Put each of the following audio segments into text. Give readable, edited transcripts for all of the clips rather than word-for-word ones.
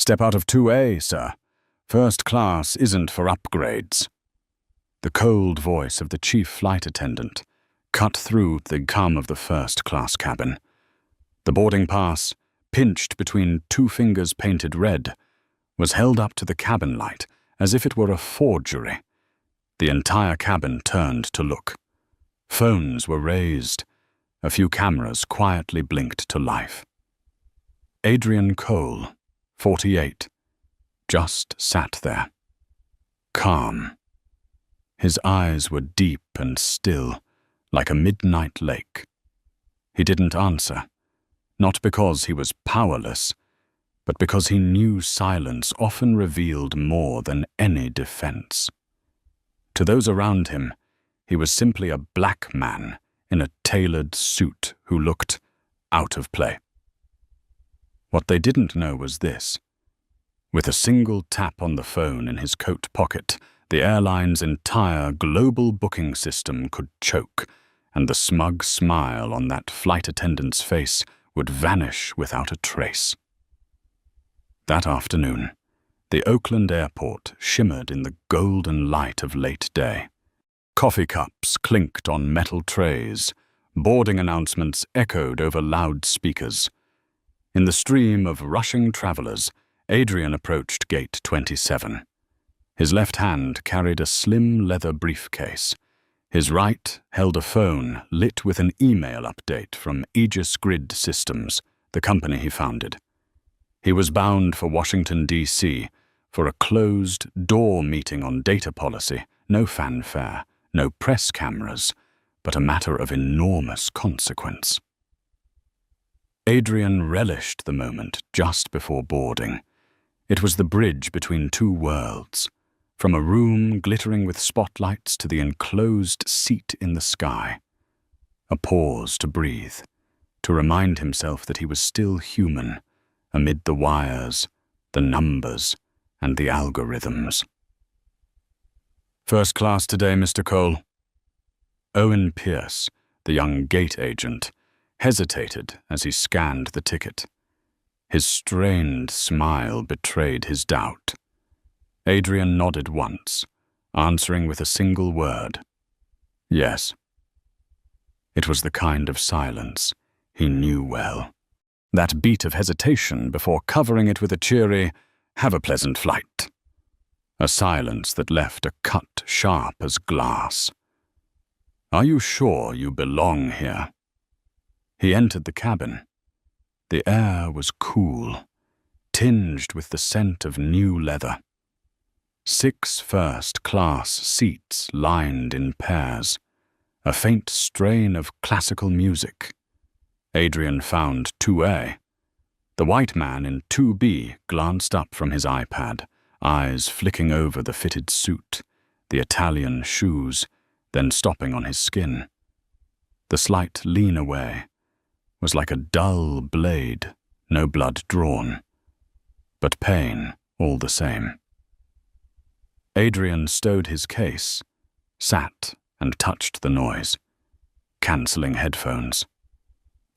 "Step out of 2A, sir. First class isn't for upgrades." The cold voice of the chief flight attendant cut through the calm of the first-class cabin. The boarding pass, pinched between two fingers painted red, was held up to the cabin light as if it were a forgery. The entire cabin turned to look. Phones were raised. A few cameras quietly blinked to life. Adrian Cole, 48, just sat there, calm. His eyes were deep and still, like a midnight lake. He didn't answer, not because he was powerless, but because he knew silence often revealed more than any defense. To those around him, he was simply a black man in a tailored suit who looked out of play. What they didn't know was this. With a single tap on the phone in his coat pocket, the airline's entire global booking system could choke, and the smug smile on that flight attendant's face would vanish without a trace. That afternoon, the Oakland airport shimmered in the golden light of late day. Coffee cups clinked on metal trays. Boarding announcements echoed over loudspeakers. In the stream of rushing travelers, Adrian approached gate 27. His left hand carried a slim leather briefcase. His right held a phone lit with an email update from Aegis Grid Systems, the company he founded. He was bound for Washington, D.C., for a closed-door meeting on data policy, no fanfare, no press cameras, but a matter of enormous consequence. Adrian relished the moment just before boarding. It was the bridge between two worlds, from a room glittering with spotlights to the enclosed seat in the sky. A pause to breathe, to remind himself that he was still human, amid the wires, the numbers, and the algorithms. "First class today, Mr. Cole." Owen Pierce, the young gate agent, hesitated as he scanned the ticket. His strained smile betrayed his doubt. Adrian nodded once, answering with a single word. "Yes." It was the kind of silence he knew well. That beat of hesitation before covering it with a cheery, "Have a pleasant flight." A silence that left a cut sharp as glass. "Are you sure you belong here?" He entered the cabin. The air was cool, tinged with the scent of new leather. 6 first-class seats lined in pairs, a faint strain of classical music. Adrian found 2A. The white man in 2B glanced up from his iPad, eyes flicking over the fitted suit, the Italian shoes, then stopping on his skin. The slight lean away was like a dull blade, no blood drawn, but pain all the same. Adrian stowed his case, sat and touched the noise, cancelling headphones.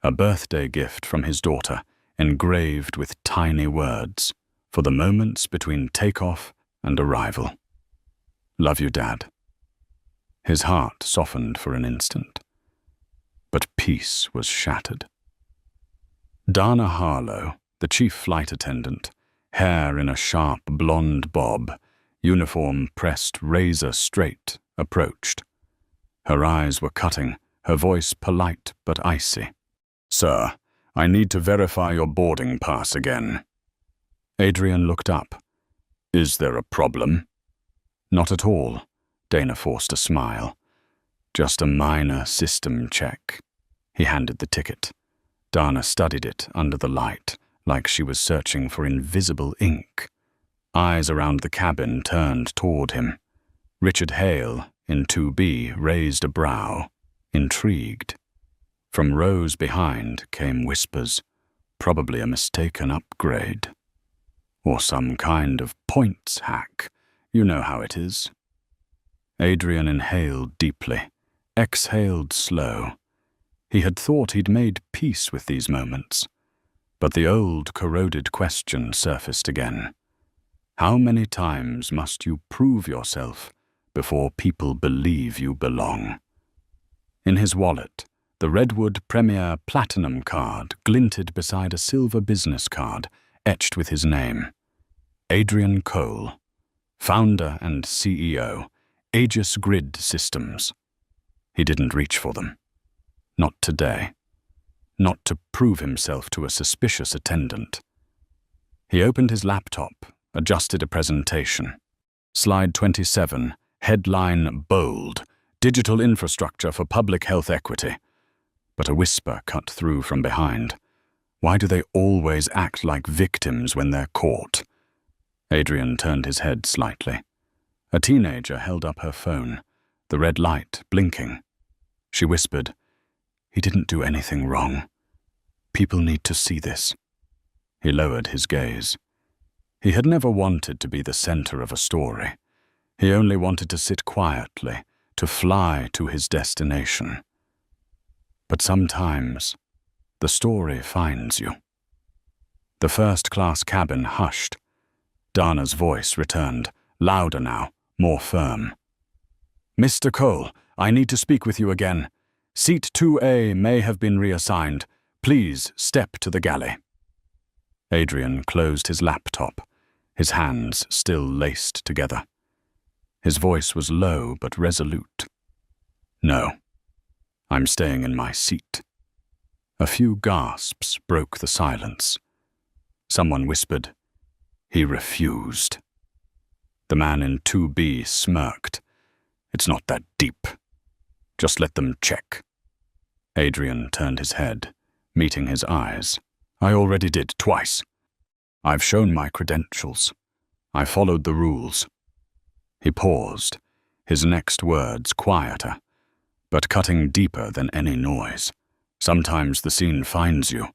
A birthday gift from his daughter, engraved with tiny words, for the moments between takeoff and arrival. "Love you, Dad." His heart softened for an instant, but peace was shattered. Dana Harlow, the chief flight attendant, hair in a sharp blonde bob, uniform pressed razor straight, approached. Her eyes were cutting, her voice polite but icy. "Sir, I need to verify your boarding pass again." Adrian looked up. "Is there a problem?" "Not at all." Dana forced a smile. "Just a minor system check." He handed the ticket. Dana studied it under the light, like she was searching for invisible ink. Eyes around the cabin turned toward him. Richard Hale, in 2B, raised a brow, intrigued. From rows behind came whispers, probably a mistaken upgrade. Or some kind of points hack. You know how it is. Adrian inhaled deeply, exhaled slow. He had thought he'd made peace with these moments. But the old corroded question surfaced again. How many times must you prove yourself before people believe you belong? In his wallet, the Redwood Premier Platinum card glinted beside a silver business card etched with his name. Adrian Cole, founder and CEO, Aegis Grid Systems. He didn't reach for them. Not today. Not to prove himself to a suspicious attendant. He opened his laptop, adjusted a presentation. Slide 27, headline bold, Digital Infrastructure for Public Health Equity. But a whisper cut through from behind. Why do they always act like victims when they're caught? Adrian turned his head slightly. A teenager held up her phone, the red light blinking. She whispered, "He didn't do anything wrong. People need to see this." He lowered his gaze. He had never wanted to be the center of a story. He only wanted to sit quietly, to fly to his destination. But sometimes, the story finds you. The first-class cabin hushed. Dana's voice returned, louder now, more firm. "Mr. Cole, I need to speak with you again. Seat 2A may have been reassigned. Please step to the galley." Adrian closed his laptop, his hands still laced together. His voice was low but resolute. "No, I'm staying in my seat." A few gasps broke the silence. Someone whispered, "He refused." The man in 2B smirked. "It's not that deep. Just let them check." Adrian turned his head, meeting his eyes. "I already did twice. I've shown my credentials. I followed the rules." He paused, his next words quieter, but cutting deeper than any noise. Sometimes the scene finds you,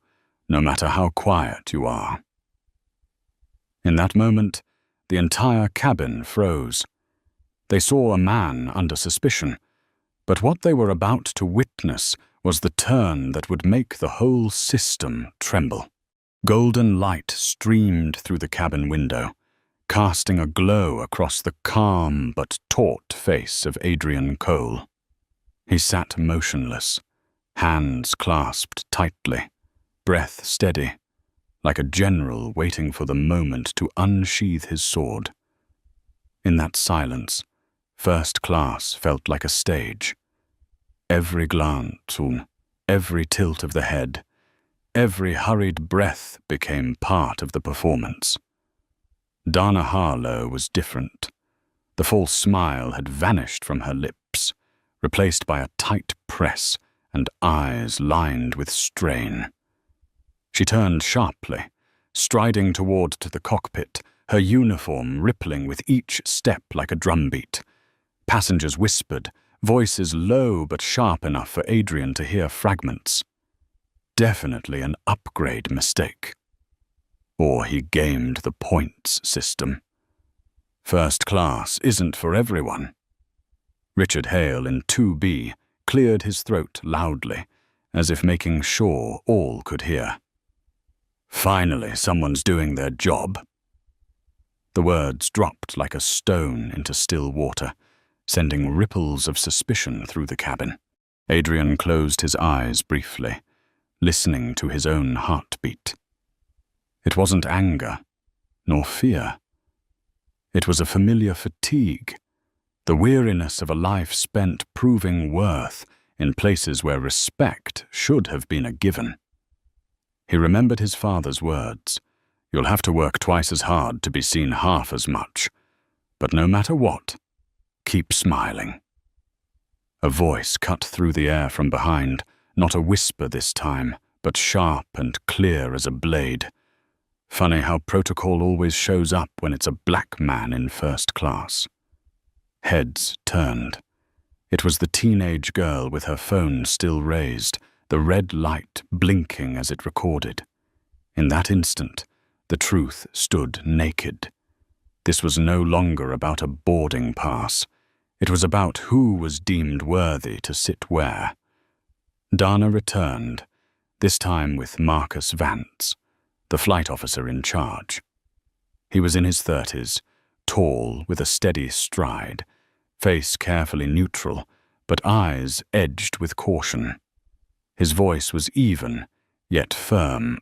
no matter how quiet you are. In that moment, the entire cabin froze. They saw a man under suspicion, but what they were about to witness was the turn that would make the whole system tremble. Golden light streamed through the cabin window, casting a glow across the calm but taut face of Adrian Cole. He sat motionless, hands clasped tightly, breath steady, like a general waiting for the moment to unsheathe his sword. In that silence, first class felt like a stage. Every glance, every tilt of the head, every hurried breath became part of the performance. Dana Harlow was different. The false smile had vanished from her lips, replaced by a tight press and eyes lined with strain. She turned sharply, striding toward the cockpit, her uniform rippling with each step like a drumbeat. Passengers whispered, voices low but sharp enough for Adrian to hear fragments. Definitely an upgrade mistake. Or he gamed the points system. First class isn't for everyone. Richard Hale in 2B cleared his throat loudly, as if making sure all could hear. "Finally, someone's doing their job." The words dropped like a stone into still water, sending ripples of suspicion through the cabin. Adrian closed his eyes briefly, listening to his own heartbeat. It wasn't anger, nor fear. It was a familiar fatigue, the weariness of a life spent proving worth in places where respect should have been a given. He remembered his father's words, "You'll have to work twice as hard to be seen half as much. But no matter what, keep smiling." A voice cut through the air from behind, not a whisper this time, but sharp and clear as a blade. Funny how protocol always shows up when it's a black man in first class. Heads turned. It was the teenage girl with her phone still raised, the red light blinking as it recorded. In that instant, the truth stood naked. This was no longer about a boarding pass. It was about who was deemed worthy to sit where. Dana returned, this time with Marcus Vance, the flight officer in charge. He was in his 30s, tall with a steady stride, face carefully neutral, but eyes edged with caution. His voice was even, yet firm.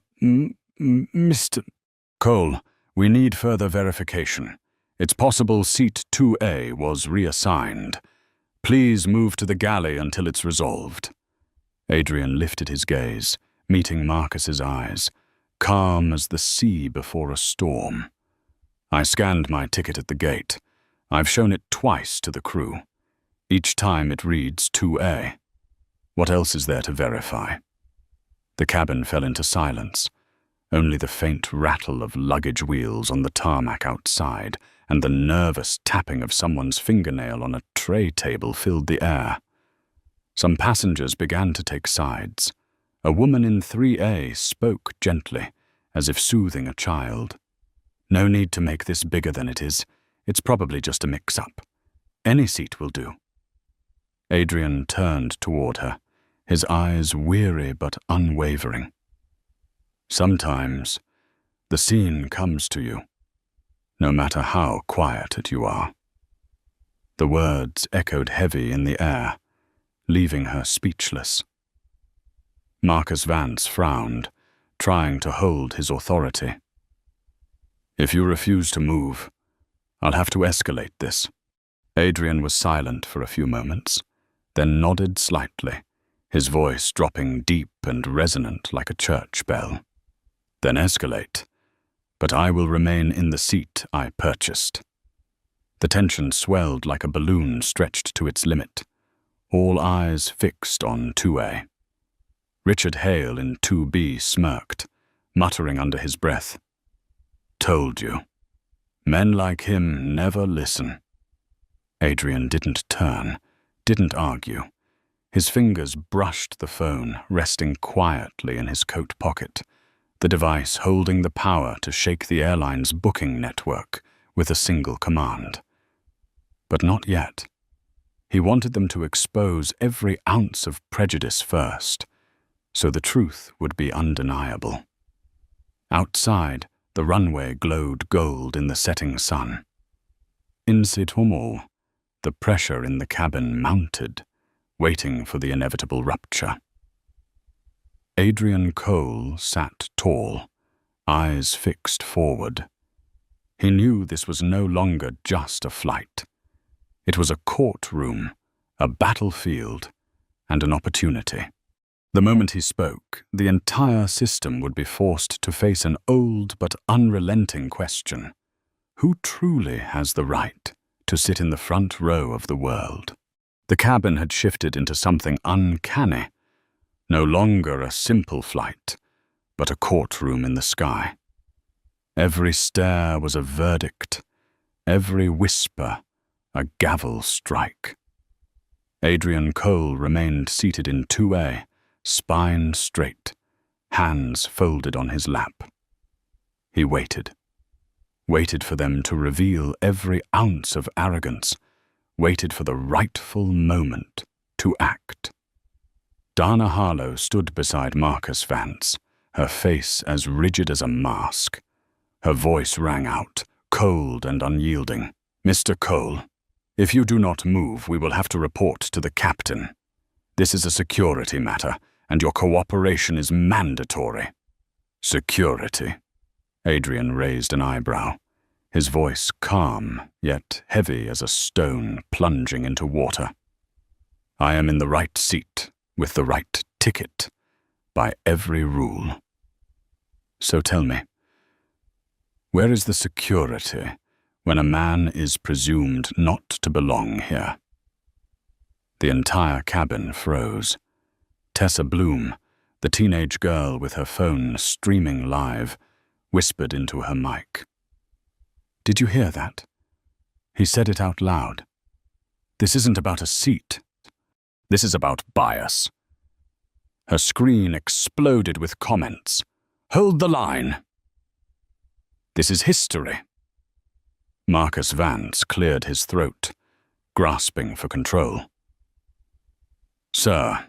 Mr. Cole, we need further verification. It's possible seat 2A was reassigned. Please move to the galley until it's resolved. Adrian lifted his gaze, meeting Marcus's eyes, calm as the sea before a storm. I scanned my ticket at the gate. I've shown it twice to the crew. Each time it reads 2A. What else is there to verify? The cabin fell into silence. Only the faint rattle of luggage wheels on the tarmac outside and the nervous tapping of someone's fingernail on a tray table filled the air. Some passengers began to take sides. A woman in 3A spoke gently, as if soothing a child. No need to make this bigger than it is. It's probably just a mix-up. Any seat will do. Adrian turned toward her, his eyes weary but unwavering. Sometimes the scene comes to you, no matter how quiet you are. The words echoed heavy in the air, leaving her speechless. Marcus Vance frowned, trying to hold his authority. If you refuse to move, I'll have to escalate this. Adrian was silent for a few moments, then nodded slightly, his voice dropping deep and resonant like a church bell. Then escalate, but I will remain in the seat I purchased. The tension swelled like a balloon stretched to its limit, all eyes fixed on 2A. Richard Hale in 2B smirked, muttering under his breath. Told you. Men like him never listen. Adrian didn't turn, didn't argue. His fingers brushed the phone, resting quietly in his coat pocket, the device holding the power to shake the airline's booking network with a single command. But not yet. He wanted them to expose every ounce of prejudice first, so the truth would be undeniable. Outside, the runway glowed gold in the setting sun. In Situmul, the pressure in the cabin mounted, waiting for the inevitable rupture. Adrian Cole sat tall, eyes fixed forward. He knew this was no longer just a flight. It was a courtroom, a battlefield, and an opportunity. The moment he spoke, the entire system would be forced to face an old but unrelenting question. Who truly has the right to sit in the front row of the world? The cabin had shifted into something uncanny. No longer a simple flight, but a courtroom in the sky. Every stare was a verdict, every whisper a gavel strike. Adrian Cole remained seated in 2A, spine straight, hands folded on his lap. He waited for them to reveal every ounce of arrogance, waited for the rightful moment to act. Dana Harlow stood beside Marcus Vance, her face as rigid as a mask. Her voice rang out, cold and unyielding. Mr. Cole, if you do not move, we will have to report to the captain. This is a security matter, and your cooperation is mandatory. Security? Adrian raised an eyebrow, his voice calm, yet heavy as a stone plunging into water. I am in the right seat, with the right ticket, by every rule. So tell me, where is the security when a man is presumed not to belong here? The entire cabin froze. Tessa Bloom, the teenage girl with her phone streaming live, whispered into her mic. Did you hear that? He said it out loud. This isn't about a seat. This is about bias. Her screen exploded with comments. Hold the line. This is history. Marcus Vance cleared his throat, grasping for control. Sir,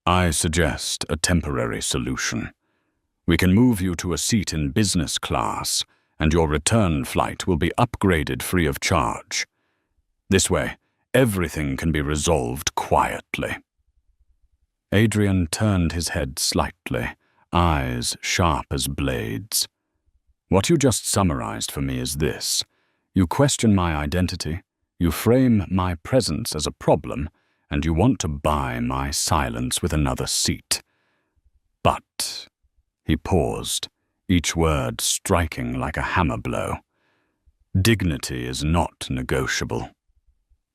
I suggest a temporary solution. We can move you to a seat in business class, and your return flight will be upgraded free of charge. This way, everything can be resolved quietly." Adrian turned his head slightly, eyes sharp as blades. "What you just summarized for me is this. You question my identity, you frame my presence as a problem, and you want to buy my silence with another seat. But," he paused, each word striking like a hammer blow, "dignity is not negotiable."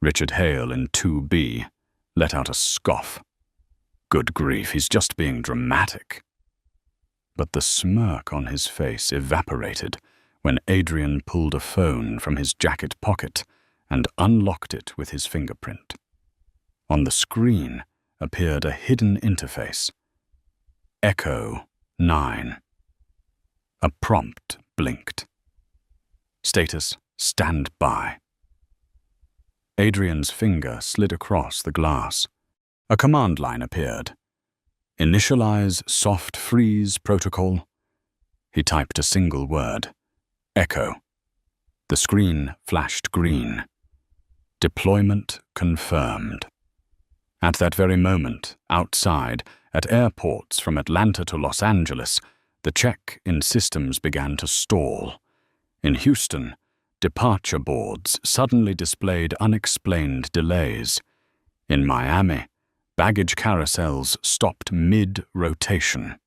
Richard Hale in 2B let out a scoff. Good grief, he's just being dramatic. But the smirk on his face evaporated when Adrian pulled a phone from his jacket pocket and unlocked it with his fingerprint. On the screen appeared a hidden interface. Echo 9. A prompt blinked. Status: stand by. Adrian's finger slid across the glass. A command line appeared. Initialize soft freeze protocol. He typed a single word. Echo. The screen flashed green. Deployment confirmed. At that very moment, outside, at airports from Atlanta to Los Angeles, the check-in systems began to stall. In Houston, departure boards suddenly displayed unexplained delays. In Miami, baggage carousels stopped mid-rotation.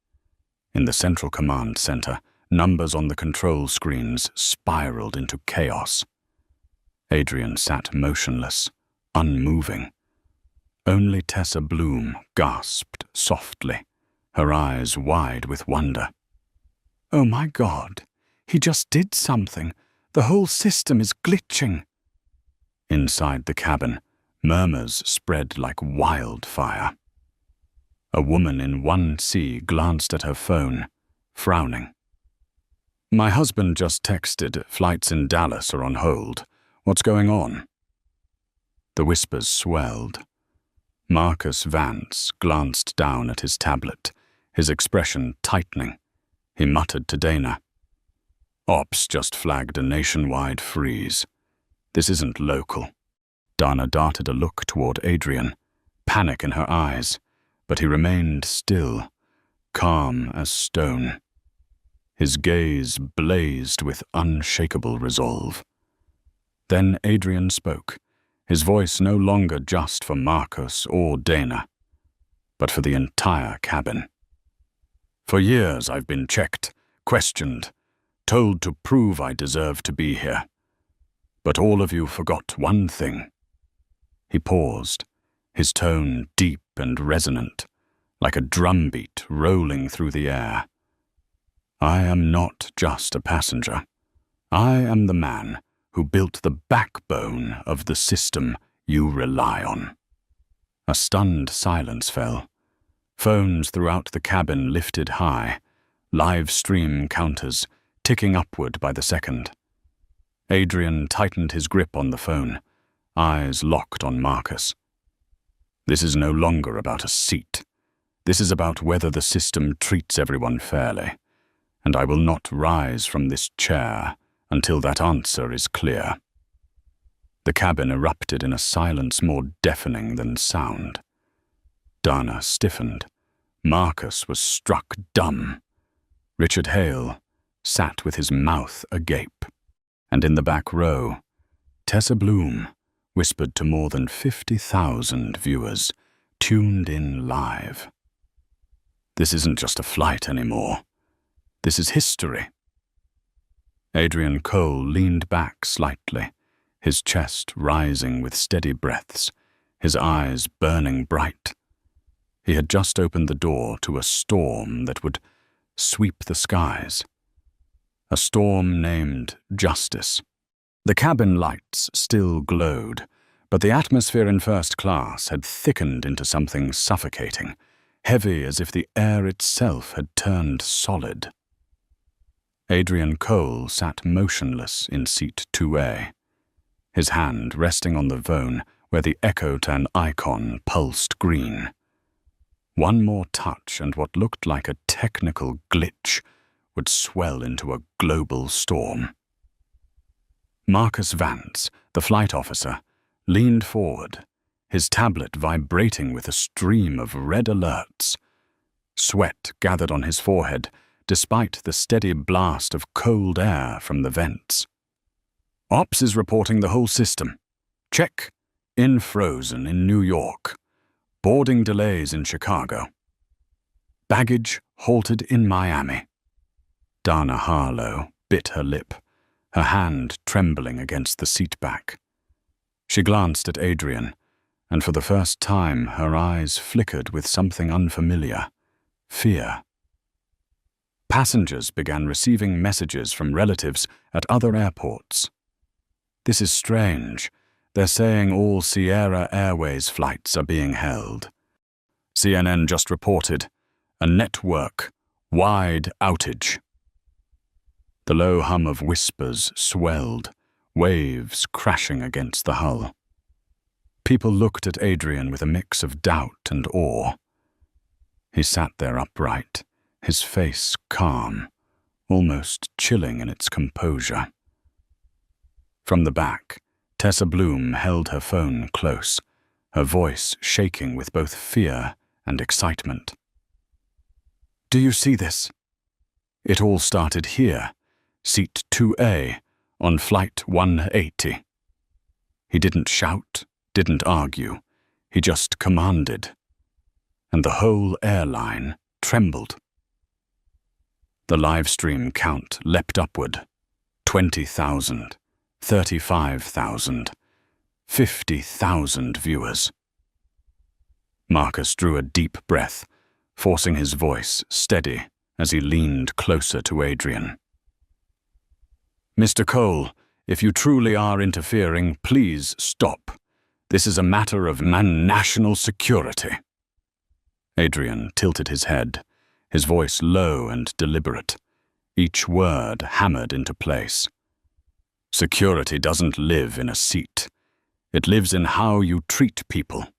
In the Central Command Center, numbers on the control screens spiraled into chaos. Adrian sat motionless, unmoving. Only Tessa Bloom gasped softly, her eyes wide with wonder. "Oh my God, he just did something. The whole system is glitching." Inside the cabin, murmurs spread like wildfire. A woman in 1C glanced at her phone, frowning. "My husband just texted, flights in Dallas are on hold. What's going on?" The whispers swelled. Marcus Vance glanced down at his tablet, his expression tightening. He muttered to Dana, "Ops just flagged a nationwide freeze. This isn't local." Dana darted a look toward Adrian, panic in her eyes, but he remained still, calm as stone. His gaze blazed with unshakable resolve. Then Adrian spoke, his voice no longer just for Marcus or Dana, but for the entire cabin. "For years I've been checked, questioned, told to prove I deserve to be here. But all of you forgot one thing." He paused, his tone deep and resonant, like a drumbeat rolling through the air. "I am not just a passenger. I am the man who built the backbone of the system you rely on." A stunned silence fell. Phones throughout the cabin lifted high, live stream counters ticking upward by the second. Adrian tightened his grip on the phone, eyes locked on Marcus. "This is no longer about a seat. This is about whether the system treats everyone fairly, and I will not rise from this chair until that answer is clear." The cabin erupted in a silence more deafening than sound. Dana stiffened. Marcus was struck dumb. Richard Hale sat with his mouth agape. And in the back row, Tessa Bloom whispered to more than 50,000 viewers tuned in live. "This isn't just a flight anymore. This is history." Adrian Cole leaned back slightly, his chest rising with steady breaths, his eyes burning bright. He had just opened the door to a storm that would sweep the skies. A storm named Justice. The cabin lights still glowed, but the atmosphere in first class had thickened into something suffocating, heavy as if the air itself had turned solid. Adrian Cole sat motionless in seat 2A, his hand resting on the phone where the Echo 10 icon pulsed green. One more touch and what looked like a technical glitch would swell into a global storm. Marcus Vance, the flight officer, leaned forward, his tablet vibrating with a stream of red alerts. Sweat gathered on his forehead, despite the steady blast of cold air from the vents. Ops is reporting the whole system. Check. In frozen in New York. Boarding delays in Chicago. Baggage halted in Miami. Dana Harlow bit her lip, her hand trembling against the seat back. She glanced at Adrian, and for the first time her eyes flickered with something unfamiliar. Fear. Passengers began receiving messages from relatives at other airports. This is strange. They're saying all Sierra Airways flights are being held. CNN just reported a network-wide outage. The low hum of whispers swelled, waves crashing against the hull. People looked at Adrian with a mix of doubt and awe. He sat there upright, his face calm, almost chilling in its composure. From the back, Tessa Bloom held her phone close, her voice shaking with both fear and excitement. "Do you see this? It all started here, seat 2A, on flight 180. He didn't shout, didn't argue, he just commanded. And the whole airline trembled." The live stream count leapt upward. 20,000, 35,000, 50,000 viewers. Marcus drew a deep breath, forcing his voice steady as he leaned closer to Adrian. "Mr. Cole, if you truly are interfering, please stop. This is a matter of national security." Adrian tilted his head, his voice low and deliberate, each word hammered into place. "Security doesn't live in a seat. It lives in how you treat people.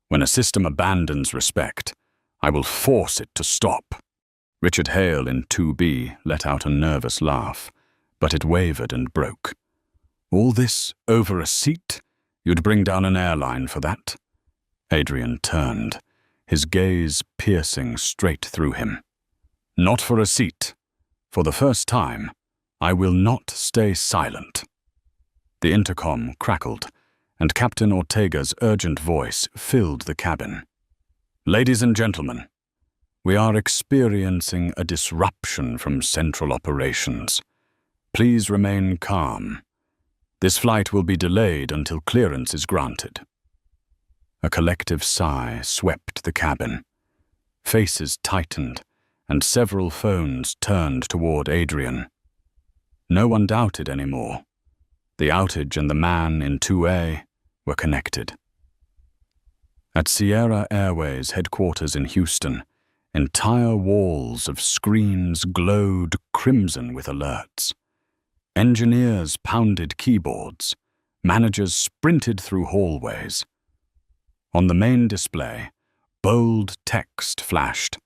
When a system abandons respect, I will force it to stop." Richard Hale in 2B let out a nervous laugh, but it wavered and broke. "All this over a seat? You'd bring down an airline for that?" Adrian turned, his gaze piercing straight through him. "Not for a seat. For the first time, I will not stay silent." The intercom crackled, and Captain Ortega's urgent voice filled the cabin. "Ladies and gentlemen, we are experiencing a disruption from central operations. Please remain calm. This flight will be delayed until clearance is granted." A collective sigh swept the cabin. Faces tightened, and several phones turned toward Adrian. No one doubted anymore. The outage and the man in 2A were connected. At Sierra Airways headquarters in Houston, entire walls of screens glowed crimson with alerts. Engineers pounded keyboards. Managers sprinted through hallways. On the main display, bold text flashed.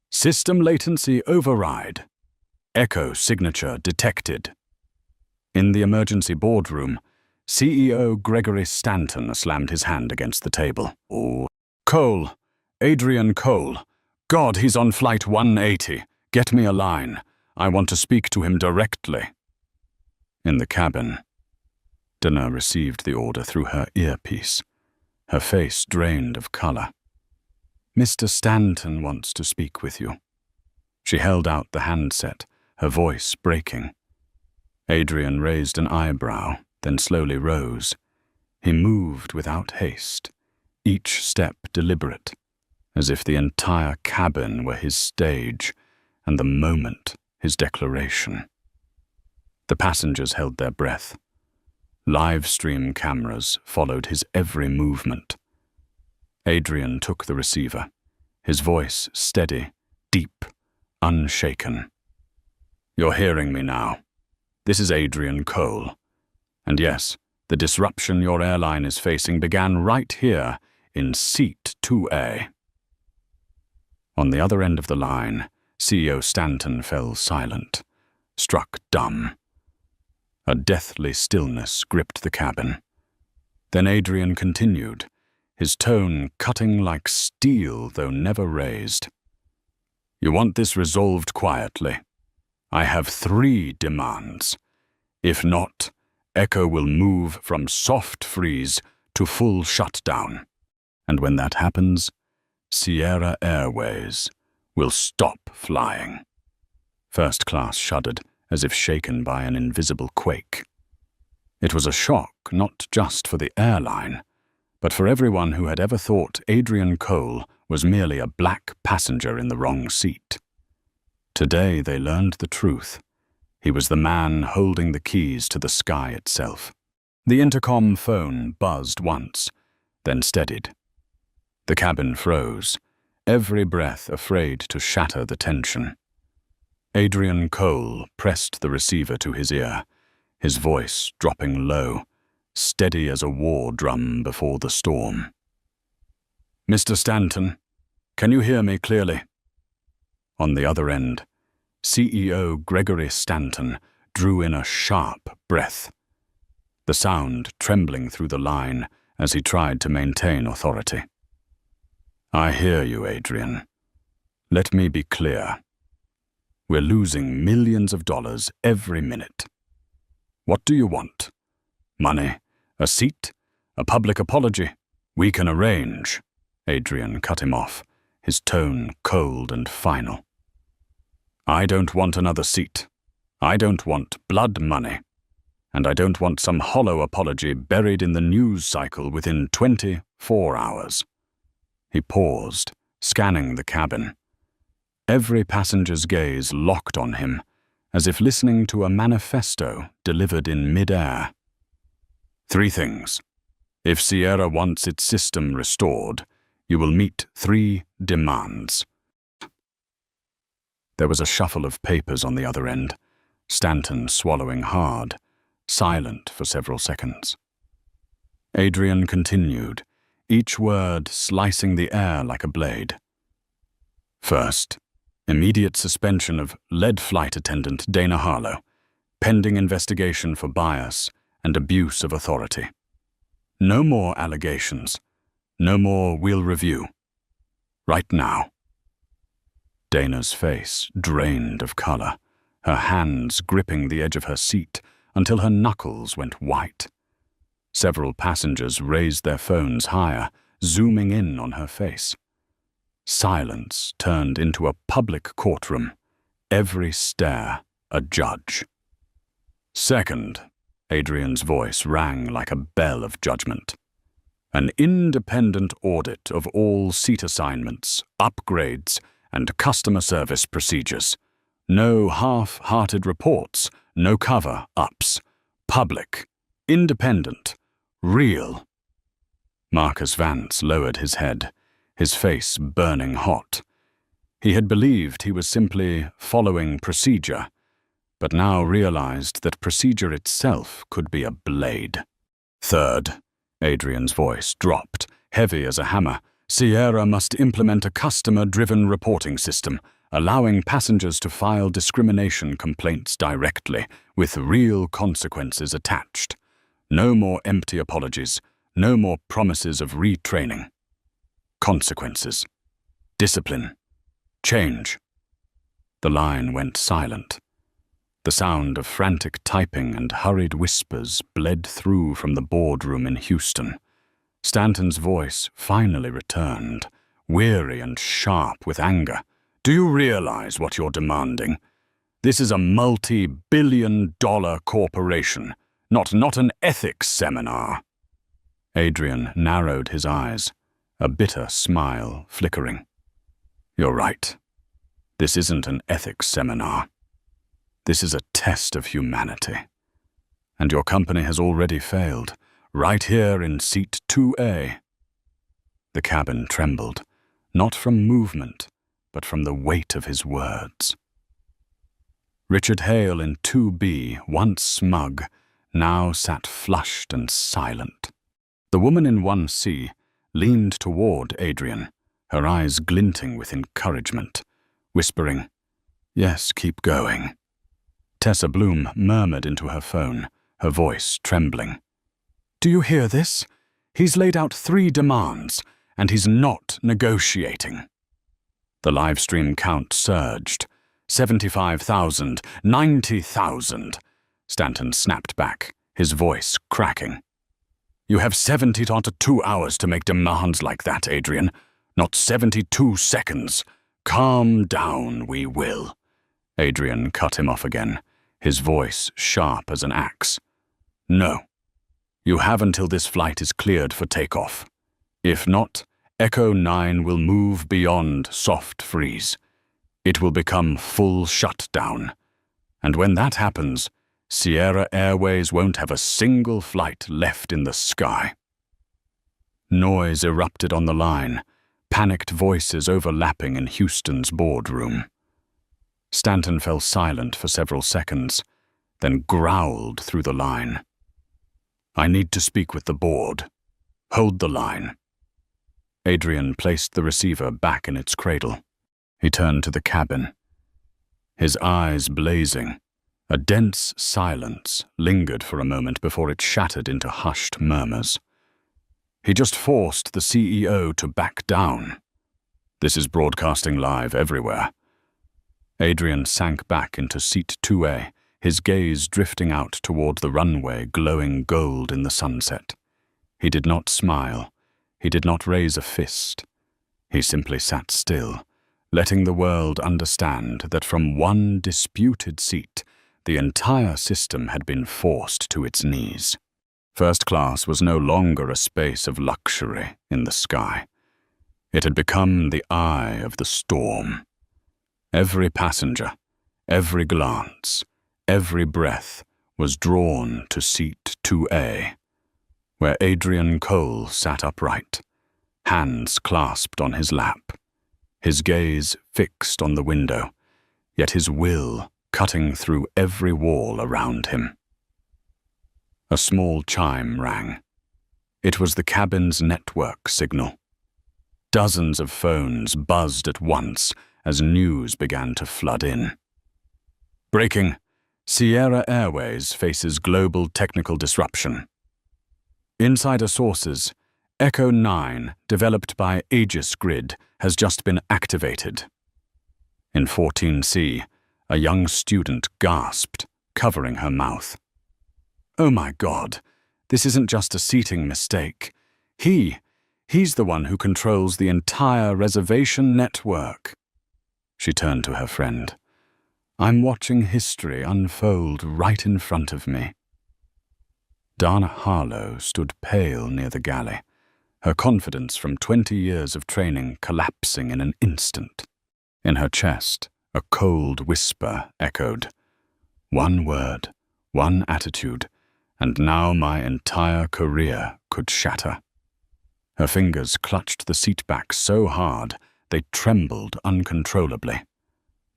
"System latency override. Echo signature detected." In the emergency boardroom, CEO Gregory Stanton slammed his hand against the table. "Oh, Cole, Adrian Cole. God, he's on flight 180. Get me a line. I want to speak to him directly." In the cabin, Dana received the order through her earpiece, her face drained of color. "Mr. Stanton wants to speak with you." She held out the handset, her voice breaking. Adrian raised an eyebrow, then slowly rose. He moved without haste, each step deliberate, as if the entire cabin were his stage and the moment his declaration. The passengers held their breath. Live stream cameras followed his every movement. Adrian took the receiver, his voice steady, deep, unshaken. "You're hearing me now. This is Adrian Cole. And yes, the disruption your airline is facing began right here in seat 2A. On the other end of the line, CEO Stanton fell silent, struck dumb. A deathly stillness gripped the cabin. Then Adrian continued, his tone cutting like steel though never raised. You want this resolved quietly. I have 3 demands. If not, Echo will move from soft freeze to full shutdown. And when that happens, Sierra Airways will stop flying. First class shuddered, as if shaken by an invisible quake. It was a shock not just for the airline, but for everyone who had ever thought Adrian Cole was merely a black passenger in the wrong seat. Today they learned the truth. He was the man holding the keys to the sky itself. The intercom phone buzzed once, then steadied. The cabin froze, every breath afraid to shatter the tension. Adrian Cole pressed the receiver to his ear, his voice dropping low, steady as a war drum before the storm. Mr. Stanton, can you hear me clearly? On the other end, CEO Gregory Stanton drew in a sharp breath, the sound trembling through the line as he tried to maintain authority. I hear you, Adrian. Let me be clear. We're losing millions of dollars every minute. What do you want? Money? A seat? A public apology? We can arrange. Adrian cut him off, his tone cold and final. I don't want another seat. I don't want blood money. And I don't want some hollow apology buried in the news cycle within 24 hours. He paused, scanning the cabin. Every passenger's gaze locked on him, as if listening to a manifesto delivered in mid-air. 3 things. If Sierra wants its system restored, you will meet 3 demands. There was a shuffle of papers on the other end, Stanton swallowing hard, silent for several seconds. Adrian continued, each word slicing the air like a blade. First, immediate suspension of lead flight attendant Dana Harlow, pending investigation for bias and abuse of authority. No more allegations. No more we'll review. Right now. Dana's face drained of color, her hands gripping the edge of her seat until her knuckles went white. Several passengers raised their phones higher, zooming in on her face. Silence turned into a public courtroom, every stare a judge. Second, Adrian's voice rang like a bell of judgment. An independent audit of all seat assignments, upgrades, and customer service procedures. No half-hearted reports, no cover-ups. Public, independent, real. Marcus Vance lowered his head, his face burning hot. He had believed he was simply following procedure, but now realized that procedure itself could be a blade. Third, Adrian's voice dropped, heavy as a hammer. Sierra must implement a customer-driven reporting system, allowing passengers to file discrimination complaints directly, with real consequences attached. No more empty apologies, no more promises of retraining. Consequences. Discipline. Change. The line went silent. The sound of frantic typing and hurried whispers bled through from the boardroom in Houston. Stanton's voice finally returned, weary and sharp with anger. Do you realize what you're demanding? This is a multi-billion-dollar corporation, not an ethics seminar. Adrian narrowed his eyes, a bitter smile flickering. You're right. This isn't an ethics seminar. This is a test of humanity. And your company has already failed, right here in seat 2A. The cabin trembled, not from movement, but from the weight of his words. Richard Hale in 2B, once smug, now sat flushed and silent. The woman in 1C leaned toward Adrian, her eyes glinting with encouragement, whispering, "Yes, keep going." Tessa Bloom murmured into her phone, her voice trembling. "Do you hear this? He's laid out 3 demands, and he's not negotiating." The livestream count surged. 75,000, 90,000. Stanton snapped back, his voice cracking. "You have 72 hours to make demands like that, Adrian, not 72 seconds. Calm down, we will." Adrian cut him off again, his voice sharp as an axe. "No. You have until this flight is cleared for takeoff. If not, Echo 9 will move beyond soft freeze. It will become full shutdown. And when that happens, Sierra Airways won't have a single flight left in the sky." Noise erupted on the line, panicked voices overlapping in Houston's boardroom. Stanton fell silent for several seconds, then growled through the line. "I need to speak with the board. Hold the line." Adrian placed the receiver back in its cradle. He turned to the cabin, his eyes blazing. A dense silence lingered for a moment before it shattered into hushed murmurs. He just forced the CEO to back down. This is broadcasting live everywhere. Adrian sank back into seat 2A, his gaze drifting out toward the runway glowing gold in the sunset. He did not smile. He did not raise a fist. He simply sat still, letting the world understand that from one disputed seat, the entire system had been forced to its knees. First class was no longer a space of luxury in the sky. It had become the eye of the storm. Every passenger, every glance, every breath was drawn to seat 2A, where Adrian Cole sat upright, hands clasped on his lap, his gaze fixed on the window, yet his will cutting through every wall around him. A small chime rang. It was the cabin's network signal. Dozens of phones buzzed at once as news began to flood in. Breaking: Sierra Airways faces global technical disruption. Insider sources: Echo 9, developed by Aegis Grid, has just been activated. In 14C, a young student gasped, covering her mouth. "Oh my God, this isn't just a seating mistake. He's the one who controls the entire reservation network." She turned to her friend. "I'm watching history unfold right in front of me." Dana Harlow stood pale near the galley, her confidence from 20 years of training collapsing in an instant. In her chest, a cold whisper echoed. One word, one attitude, and now my entire career could shatter. Her fingers clutched the seat back so hard they trembled uncontrollably.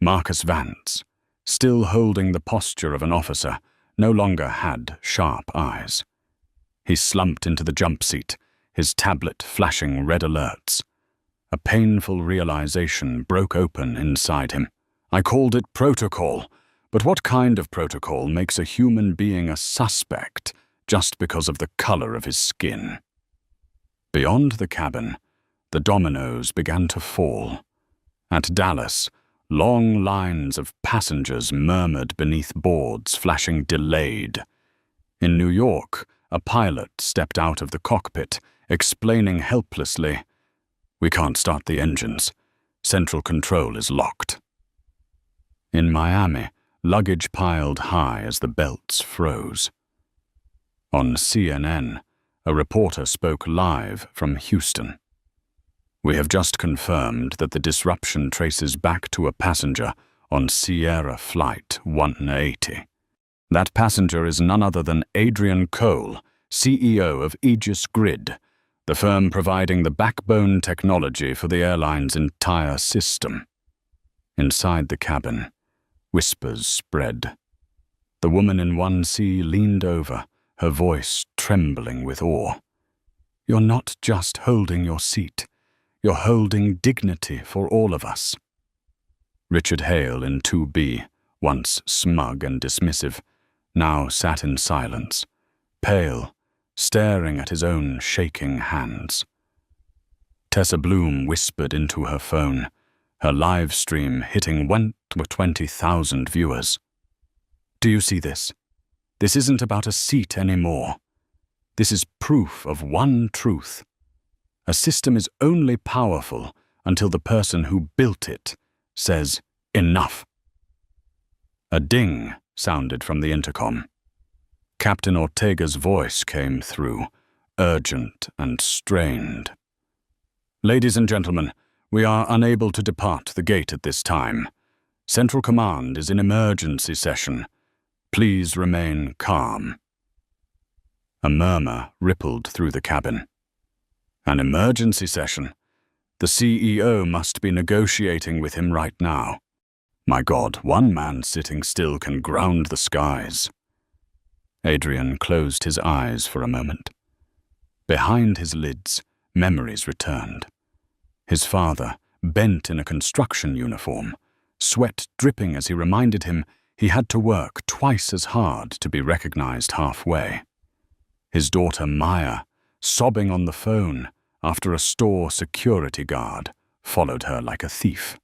Marcus Vance, still holding the posture of an officer, no longer had sharp eyes. He slumped into the jump seat, his tablet flashing red alerts. A painful realization broke open inside him. I called it protocol, but what kind of protocol makes a human being a suspect just because of the color of his skin? Beyond the cabin, the dominoes began to fall. At Dallas, long lines of passengers murmured beneath boards flashing delayed. In New York, a pilot stepped out of the cockpit, explaining helplessly, "We can't start the engines. Central control is locked." In Miami, luggage piled high as the belts froze. On CNN, a reporter spoke live from Houston. "We have just confirmed that the disruption traces back to a passenger on Sierra Flight 180. That passenger is none other than Adrian Cole, CEO of Aegis Grid, the firm providing the backbone technology for the airline's entire system." Inside the cabin, whispers spread. The woman in 1C leaned over, her voice trembling with awe. "You're not just holding your seat. You're holding dignity for all of us." Richard Hale in 2B, once smug and dismissive, now sat in silence, pale, staring at his own shaking hands. Tessa Bloom whispered into her phone, her live stream hitting 20,000 viewers. "Do you see this? This isn't about a seat anymore. This is proof of one truth. A system is only powerful until the person who built it says, 'Enough.'" A ding sounded from the intercom. Captain Ortega's voice came through, urgent and strained. "Ladies and gentlemen, we are unable to depart the gate at this time. Central Command is in emergency session. Please remain calm." A murmur rippled through the cabin. "An emergency session? The CEO must be negotiating with him right now. My God, one man sitting still can ground the skies." Adrian closed his eyes for a moment. Behind his lids, memories returned. His father, bent in a construction uniform, sweat dripping as he reminded him he had to work twice as hard to be recognized halfway. His daughter Maya, sobbing on the phone after a store security guard followed her like a thief.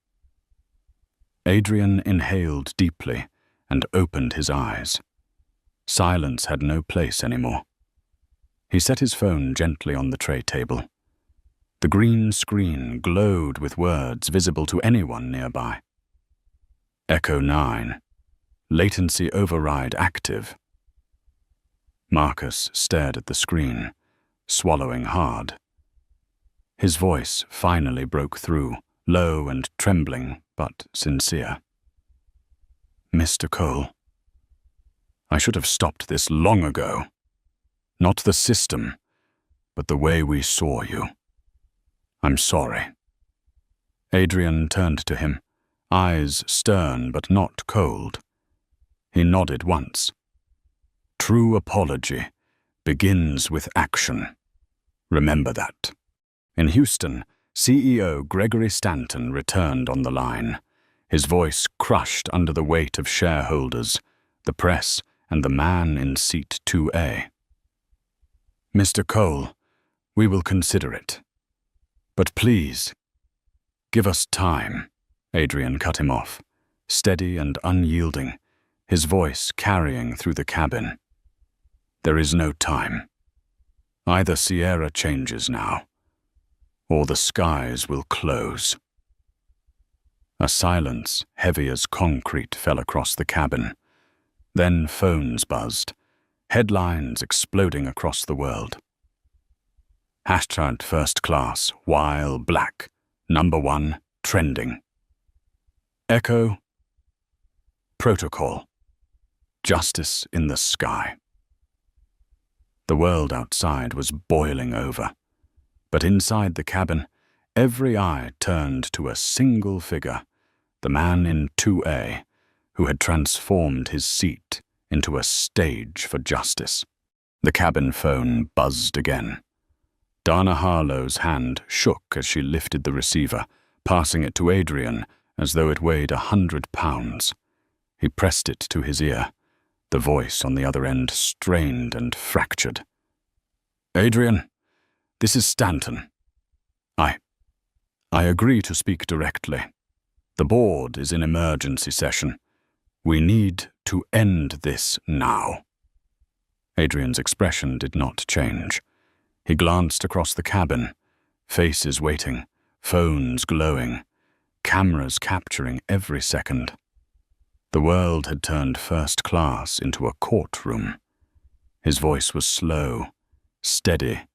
Adrian inhaled deeply and opened his eyes. Silence had no place anymore. He set his phone gently on the tray table. The green screen glowed with words visible to anyone nearby. Echo 9. Latency override active. Marcus stared at the screen, swallowing hard. His voice finally broke through, low and trembling, but sincere. "Mr. Cole, I should have stopped this long ago. Not the system, but the way we saw you. I'm sorry." Adrian turned to him, eyes stern but not cold. He nodded once. "True apology begins with action. Remember that." In Houston, CEO Gregory Stanton returned on the line, his voice crushed under the weight of shareholders, the press, and the man in seat 2A. "Mr. Cole, we will consider it. But please, give us time," Adrian cut him off, steady and unyielding, his voice carrying through the cabin. "There is no time. Either Sierra changes now, or the skies will close." A silence heavy as concrete fell across the cabin. Then phones buzzed, headlines exploding across the world. Hashtag first class, while black, #1, trending. Echo, protocol, justice in the sky. The world outside was boiling over, but inside the cabin, every eye turned to a single figure, the man in 2A, who had transformed his seat into a stage for justice. The cabin phone buzzed again. Dana Harlow's hand shook as she lifted the receiver, passing it to Adrian as though it weighed 100 pounds. He pressed it to his ear, the voice on the other end strained and fractured. "Adrian, this is Stanton. I agree to speak directly. The board is in emergency session. We need to end this now." Adrian's expression did not change. He glanced across the cabin, faces waiting, phones glowing, cameras capturing every second. The world had turned first class into a courtroom. His voice was slow, steady,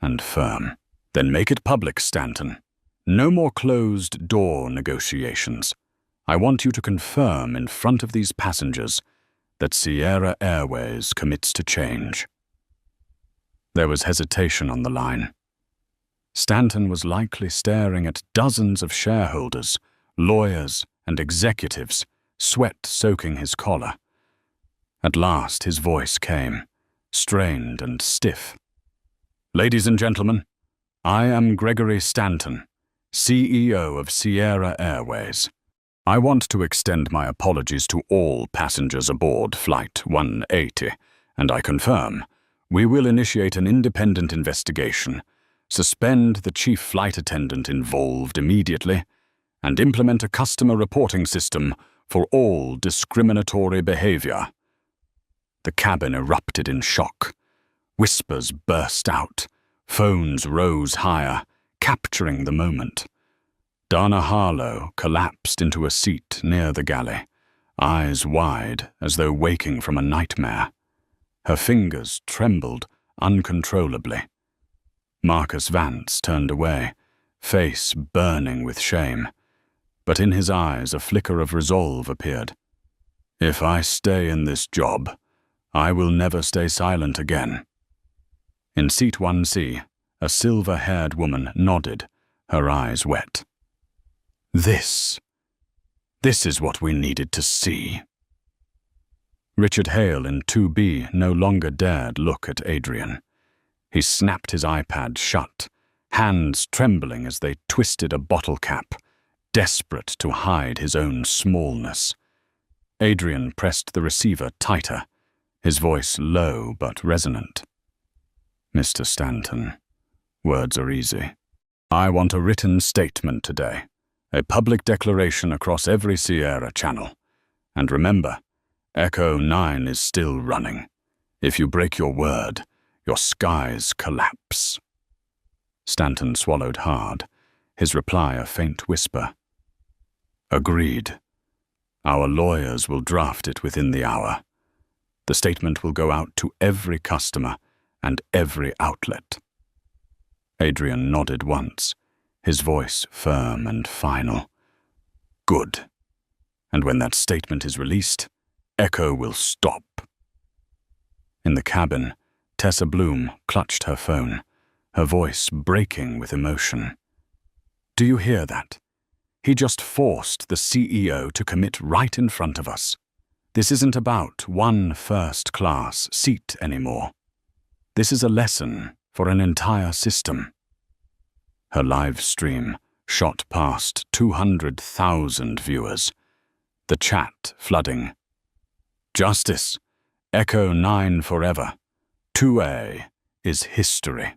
and firm. "Then make it public, Stanton. No more closed-door negotiations. I want you to confirm in front of these passengers that Sierra Airways commits to change." There was hesitation on the line. Stanton was likely staring at dozens of shareholders, lawyers, and executives, sweat soaking his collar. At last his voice came, strained and stiff. "Ladies and gentlemen, I am Gregory Stanton, CEO of Sierra Airways. I want to extend my apologies to all passengers aboard Flight 180, and I confirm we will initiate an independent investigation, suspend the chief flight attendant involved immediately, and implement a customer reporting system for all discriminatory behavior. The cabin erupted in shock. Whispers burst out. Phones rose higher, capturing the moment. Dana Harlow collapsed into a seat near the galley, eyes wide as though waking from a nightmare. Her fingers trembled uncontrollably. Marcus Vance turned away, face burning with shame, but in his eyes a flicker of resolve appeared. If I stay in this job, I will never stay silent again. In seat 1C, a silver-haired woman nodded, her eyes wet. This is what we needed to see. Richard Hale in 2B no longer dared look at Adrian. He snapped his iPad shut, hands trembling as they twisted a bottle cap, desperate to hide his own smallness. Adrian pressed the receiver tighter, his voice low but resonant. Mr. Stanton, words are easy. I want a written statement today, a public declaration across every Sierra channel. And remember, Echo 9 is still running. If you break your word, your skies collapse. Stanton swallowed hard, his reply a faint whisper. Agreed. Our lawyers will draft it within the hour. The statement will go out to every customer and every outlet. Adrian nodded once, his voice firm and final. Good. And when that statement is released, Echo will stop. In the cabin, Tessa Bloom clutched her phone, her voice breaking with emotion. Do you hear that? He just forced the CEO to commit right in front of us. This isn't about one first-class seat anymore. This is a lesson for an entire system. Her live stream shot past 200,000 viewers, the chat flooding. Justice, Echo 9 forever. 2A is history.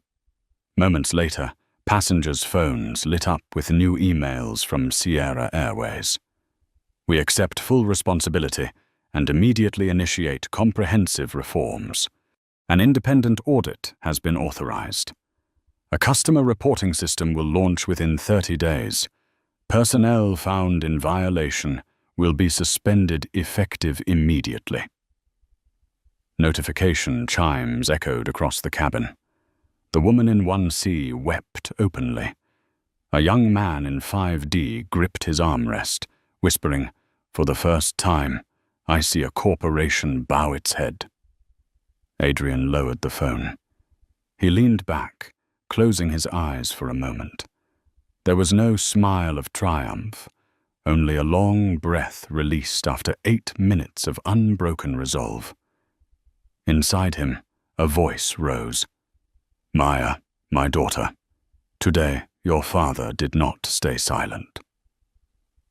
Moments later, passengers' phones lit up with new emails from Sierra Airways. We accept full responsibility and immediately initiate comprehensive reforms. An independent audit has been authorized. A customer reporting system will launch within 30 days. Personnel found in violation will be suspended effective immediately. Notification chimes echoed across the cabin. The woman in 1C wept openly. A young man in 5D gripped his armrest, whispering, "For the first time, I see a corporation bow its head." Adrian lowered the phone. He leaned back, closing his eyes for a moment. There was no smile of triumph, only a long breath released after 8 minutes of unbroken resolve. Inside him, a voice rose. Maya, my daughter, today your father did not stay silent.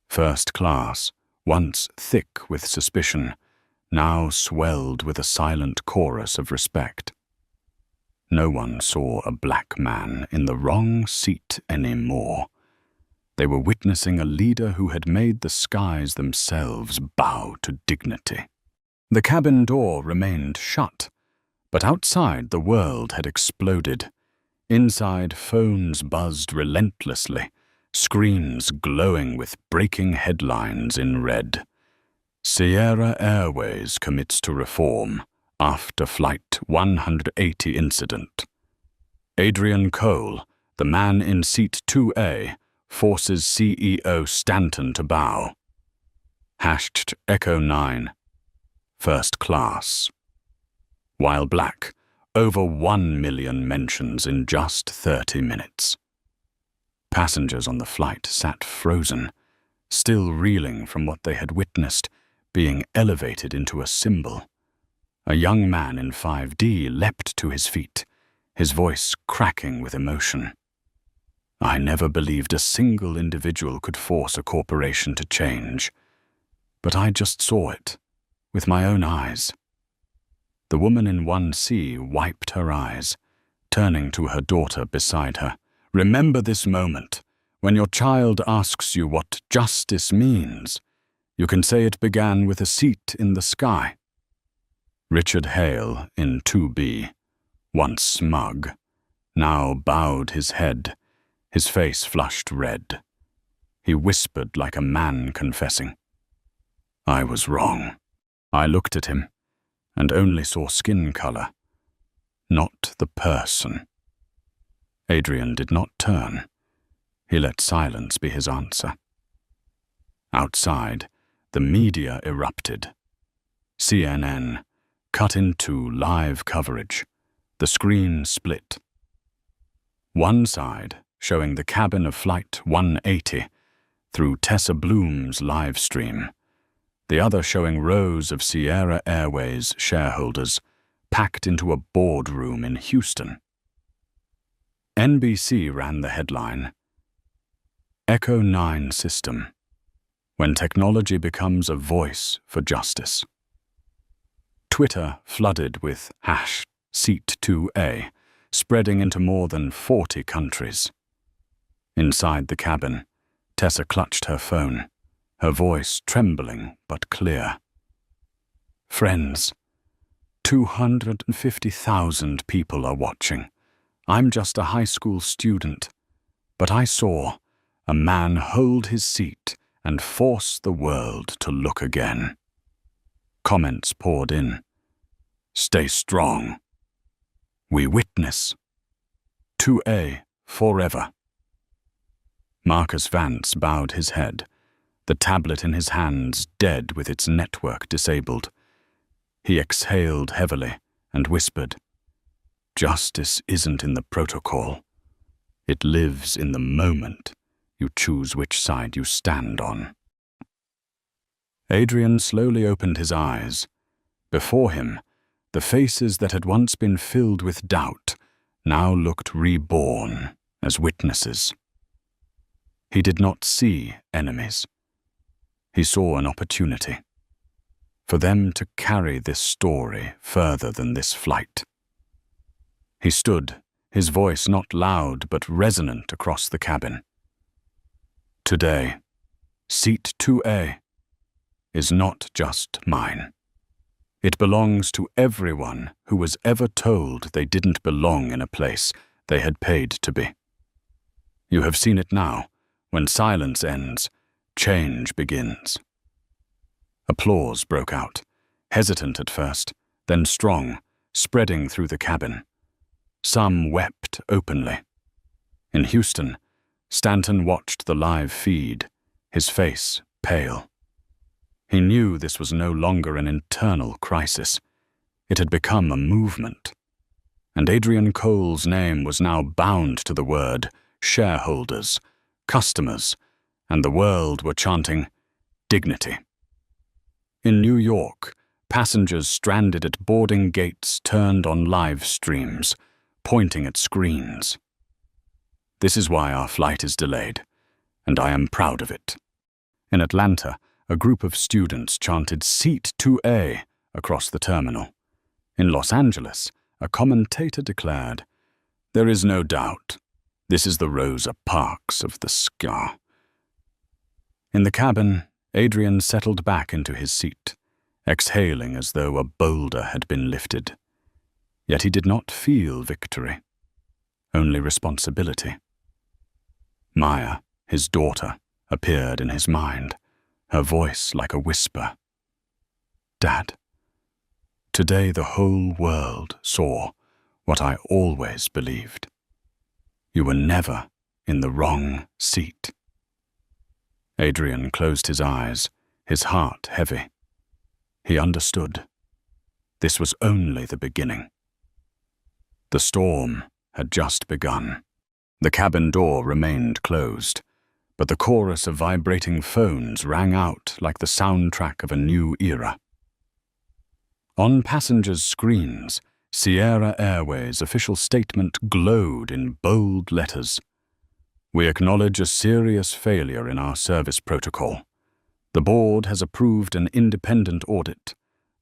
First class, once thick with suspicion, now swelled with a silent chorus of respect. No one saw a black man in the wrong seat anymore. They were witnessing a leader who had made the skies themselves bow to dignity. The cabin door remained shut, but outside the world had exploded. Inside, phones buzzed relentlessly, screens glowing with breaking headlines in red. Sierra Airways commits to reform after Flight 180 incident. Adrian Cole, the man in seat 2A, forces CEO Stanton to bow. Hashed Echo 9, first class. While black, over 1 million mentions in just 30 minutes. Passengers on the flight sat frozen, still reeling from what they had witnessed, being elevated into a symbol. A young man in 5D leapt to his feet, his voice cracking with emotion. I never believed a single individual could force a corporation to change, but I just saw it, with my own eyes. The woman in 1C wiped her eyes, turning to her daughter beside her. Remember this moment. When your child asks you what justice means, you can say it began with a seat in the sky. Richard Hale in 2B, once smug, now bowed his head, his face flushed red. He whispered like a man confessing. I was wrong. I looked at him and only saw skin color, not the person. Adrian did not turn. He let silence be his answer. Outside, the media erupted. CNN cut into live coverage. The screen split. One side showing the cabin of Flight 180 through Tessa Bloom's live stream. The other showing rows of Sierra Airways shareholders packed into a boardroom in Houston. NBC ran the headline, Echo 9 System, when technology becomes a voice for justice. Twitter flooded with #Seat2A, spreading into more than 40 countries. Inside the cabin, Tessa clutched her phone, her voice trembling but clear. Friends, 250,000 people are watching. I'm just a high school student, but I saw a man hold his seat and force the world to look again. Comments poured in. Stay strong. We witness. 2A forever. Marcus Vance bowed his head, the tablet in his hands dead with its network disabled. He exhaled heavily and whispered, Justice isn't in the protocol. It lives in the moment you choose which side you stand on. Adrian slowly opened his eyes. Before him, the faces that had once been filled with doubt now looked reborn as witnesses. He did not see enemies. He saw an opportunity for them to carry this story further than this flight. He stood, his voice not loud but resonant across the cabin. Today, Seat 2A is not just mine. It belongs to everyone who was ever told they didn't belong in a place they had paid to be. You have seen it now. When silence ends, change begins. Applause broke out, hesitant at first, then strong, spreading through the cabin. Some wept openly. In Houston, Stanton watched the live feed, his face pale. He knew this was no longer an internal crisis. It had become a movement. And Adrian Cole's name was now bound to the word shareholders, customers, and the world were chanting dignity. In New York, passengers stranded at boarding gates turned on live streams, pointing at screens. This is why our flight is delayed, and I am proud of it. In Atlanta, a group of students chanted Seat 2A across the terminal. In Los Angeles, a commentator declared, There is no doubt. This is the Rosa Parks of the sky. In the cabin, Adrian settled back into his seat, exhaling as though a boulder had been lifted. Yet he did not feel victory, only responsibility. Maya, his daughter, appeared in his mind, her voice like a whisper. Dad, today the whole world saw what I always believed. You were never in the wrong seat. Adrian closed his eyes, his heart heavy. He understood. This was only the beginning. The storm had just begun. The cabin door remained closed, but the chorus of vibrating phones rang out like the soundtrack of a new era. On passengers' screens, Sierra Airways' official statement glowed in bold letters. We acknowledge a serious failure in our service protocol. The board has approved an independent audit,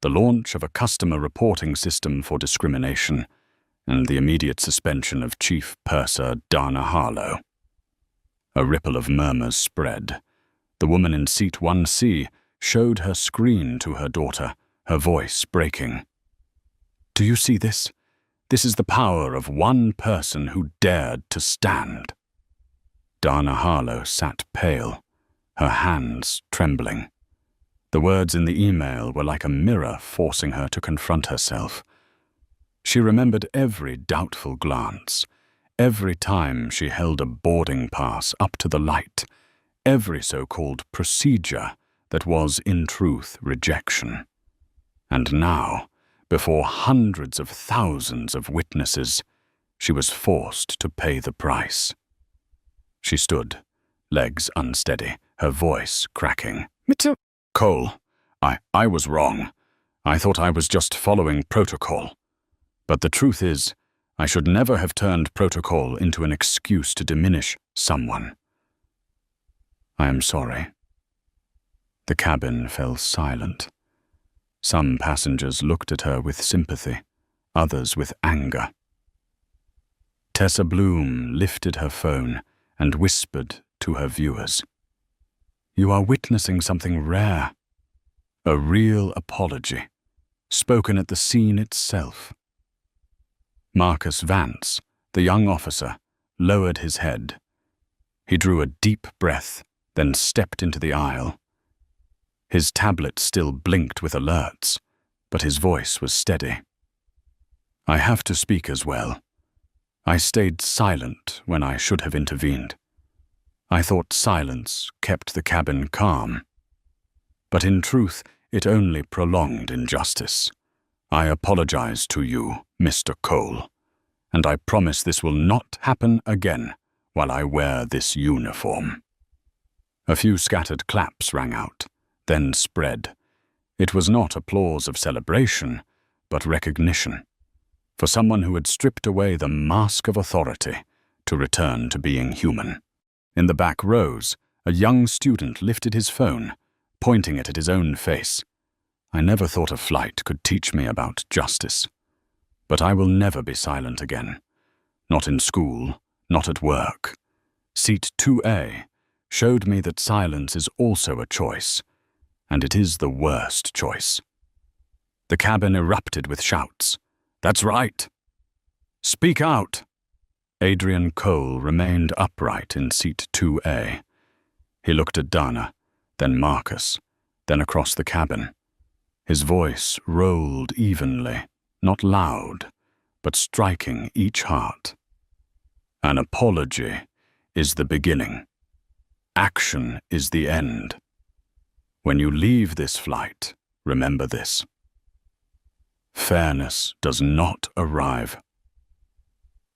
the launch of a customer reporting system for discrimination, and the immediate suspension of Chief Purser Dana Harlow. A ripple of murmurs spread. The woman in seat 1C showed her screen to her daughter, her voice breaking. "Do you see this? This is the power of one person who dared to stand." Dana Harlow sat pale, her hands trembling. The words in the email were like a mirror forcing her to confront herself. She remembered every doubtful glance, every time she held a boarding pass up to the light, every so-called procedure that was in truth rejection. And now, before hundreds of thousands of witnesses, she was forced to pay the price. She stood, legs unsteady, her voice cracking. "Mr. Cole, I was wrong. I thought I was just following protocol. But the truth is, I should never have turned protocol into an excuse to diminish someone. I am sorry." The cabin fell silent. Some passengers looked at her with sympathy, others with anger. Tessa Bloom lifted her phone and whispered to her viewers, "You are witnessing something rare. A real apology, spoken at the scene itself." Marcus Vance, the young officer, lowered his head. He drew a deep breath, then stepped into the aisle. His tablet still blinked with alerts, but his voice was steady. "I have to speak as well. I stayed silent when I should have intervened. I thought silence kept the cabin calm. But in truth, it only prolonged injustice. I apologize to you, Mr. Cole, and I promise this will not happen again while I wear this uniform." A few scattered claps rang out, then spread. It was not applause of celebration, but recognition, for someone who had stripped away the mask of authority to return to being human. In the back rows, a young student lifted his phone, pointing it at his own face. "I never thought a flight could teach me about justice. But I will never be silent again. Not in school, not at work. Seat 2A showed me that silence is also a choice, and it is the worst choice." The cabin erupted with shouts. "That's right! Speak out!" Adrian Cole remained upright in seat 2A. He looked at Dana, then Marcus, then across the cabin. His voice rolled evenly, not loud, but striking each heart. "An apology is the beginning. Action is the end. When you leave this flight, remember this. Fairness does not arrive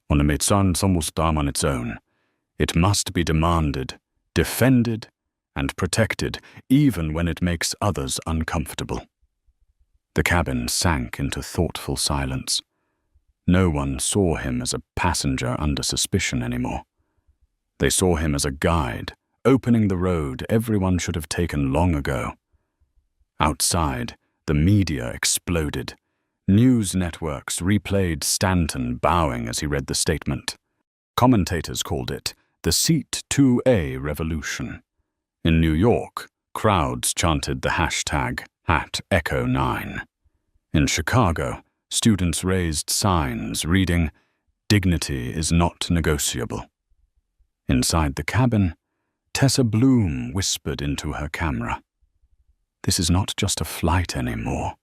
on a mitsan samustam on its own. It must be demanded, defended, and protected, even when it makes others uncomfortable." The cabin sank into thoughtful silence. No one saw him as a passenger under suspicion anymore. They saw him as a guide, opening the road everyone should have taken long ago. Outside, the media exploded. News networks replayed Stanton bowing as he read the statement. Commentators called it the Seat 2A Revolution. In New York, crowds chanted the hashtag #Echo9. In Chicago, students raised signs reading, "Dignity is not negotiable." Inside the cabin, Tessa Bloom whispered into her camera, "This is not just a flight anymore.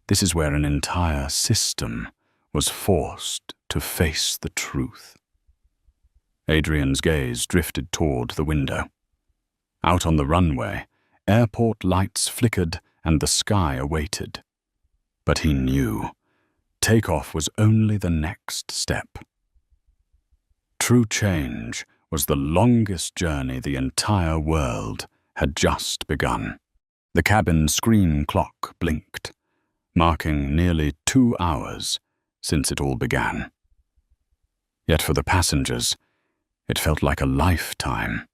This is where an entire system was forced to face the truth." Adrian's gaze drifted toward the window. Out on the runway, airport lights flickered and the sky awaited. But he knew takeoff was only the next step. True change was the longest journey the entire world had just begun. The cabin screen clock blinked, marking nearly 2 hours since it all began. Yet for the passengers, It felt like a lifetime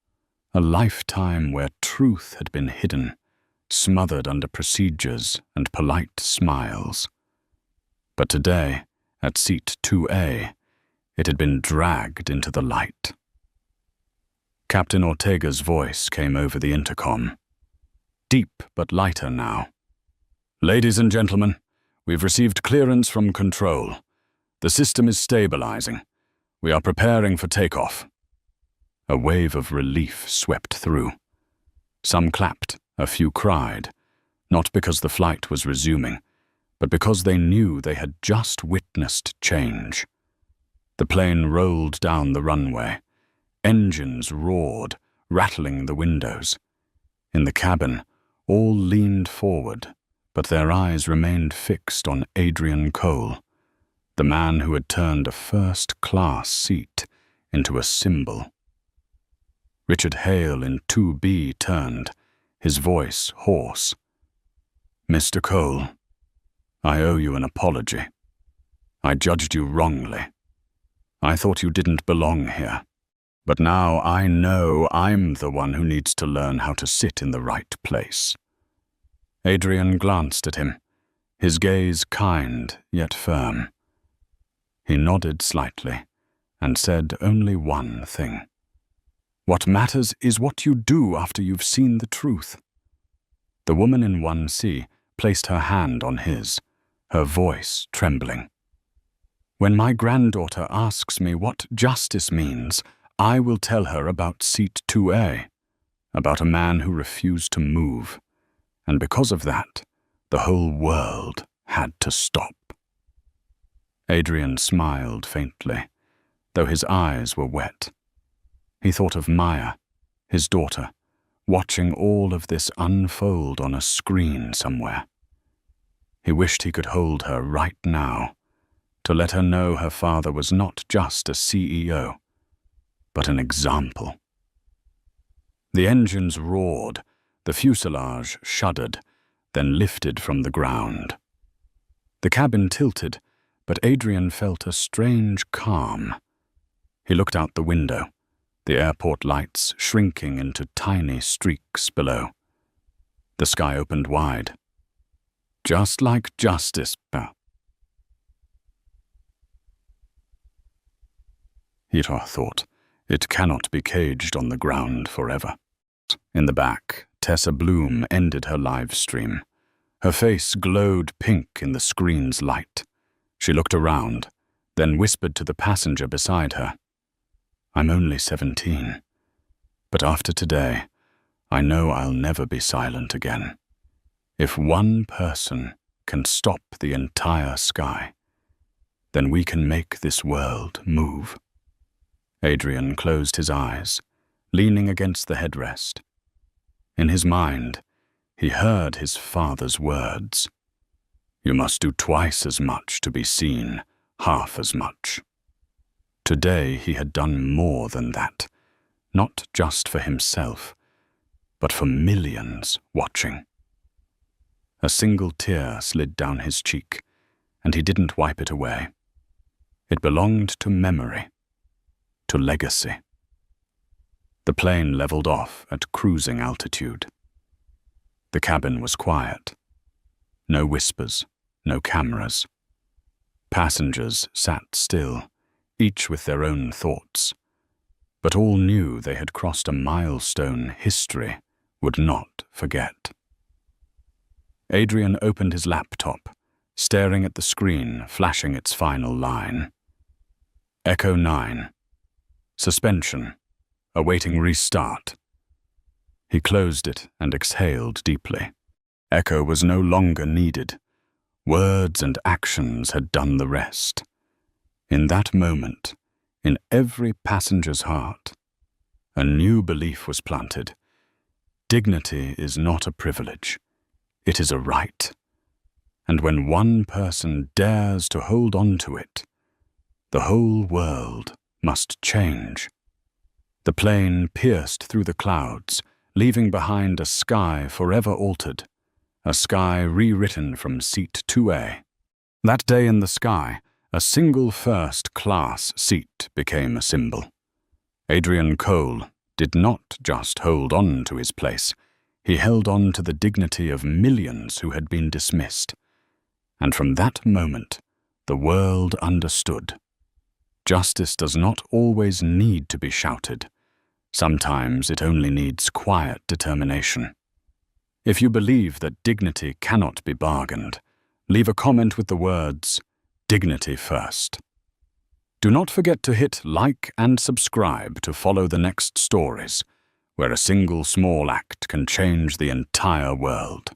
where truth had been hidden, smothered under procedures and polite smiles. But today, at seat 2A, it had been dragged into the light. Captain Ortega's voice came over the intercom, deep but lighter now. "Ladies and gentlemen, we've received clearance from control. The system is stabilizing. We are preparing for takeoff." A wave of relief swept through. Some clapped, a few cried, not because the flight was resuming, but because they knew they had just witnessed change. The plane rolled down the runway. Engines roared, rattling the windows. In the cabin, all leaned forward, but their eyes remained fixed on Adrian Cole, the man who had turned a first-class seat into a symbol. Richard Hale in 2B turned, his voice hoarse. "Mr. Cole, I owe you an apology. I judged you wrongly. I thought you didn't belong here. But now I know I'm the one who needs to learn how to sit in the right place." Adrian glanced at him, his gaze kind yet firm. He nodded slightly and said only one thing. "What matters is what you do after you've seen the truth." The woman in 1C placed her hand on his, her voice trembling. "When my granddaughter asks me what justice means, I will tell her about seat 2A, about a man who refused to move, and because of that, the whole world had to stop." Adrian smiled faintly, though his eyes were wet. He thought of Maya, his daughter, watching all of this unfold on a screen somewhere. He wished he could hold her right now, to let her know her father was not just a CEO, but an example. The engines roared, the fuselage shuddered, then lifted from the ground. The cabin tilted, but Adrian felt a strange calm. He looked out the window, the airport lights shrinking into tiny streaks below. The sky opened wide. "Just like justice," Hira thought. "It cannot be caged on the ground forever." In the back, Tessa Bloom ended her live stream. Her face glowed pink in the screen's light. She looked around, then whispered to the passenger beside her. "I'm only 17, but after today, I know I'll never be silent again. If one person can stop the entire sky, then we can make this world move." Adrian closed his eyes, leaning against the headrest. In his mind, he heard his father's words. "You must do twice as much to be seen, half as much." Today he had done more than that, not just for himself, but for millions watching. A single tear slid down his cheek, and he didn't wipe it away. It belonged to memory, to legacy. The plane leveled off at cruising altitude. The cabin was quiet. No whispers, no cameras. Passengers sat still, each with their own thoughts, but all knew they had crossed a milestone history would not forget. Adrian opened his laptop, staring at the screen flashing its final line. Echo 9. Suspension. Awaiting restart. He closed it and exhaled deeply. Echo was no longer needed. Words and actions had done the rest. In that moment, in every passenger's heart, a new belief was planted. Dignity is not a privilege. It is a right. And when one person dares to hold on to it, the whole world must change. The plane pierced through the clouds, leaving behind a sky forever altered, a sky rewritten from seat 2A. That day in the sky, a single first-class seat became a symbol. Adrian Cole did not just hold on to his place, he held on to the dignity of millions who had been dismissed. And from that moment, the world understood. Justice does not always need to be shouted. Sometimes it only needs quiet determination. If you believe that dignity cannot be bargained, leave a comment with the words, "Dignity first." Do not forget to hit like and subscribe to follow the next stories, where a single small act can change the entire world.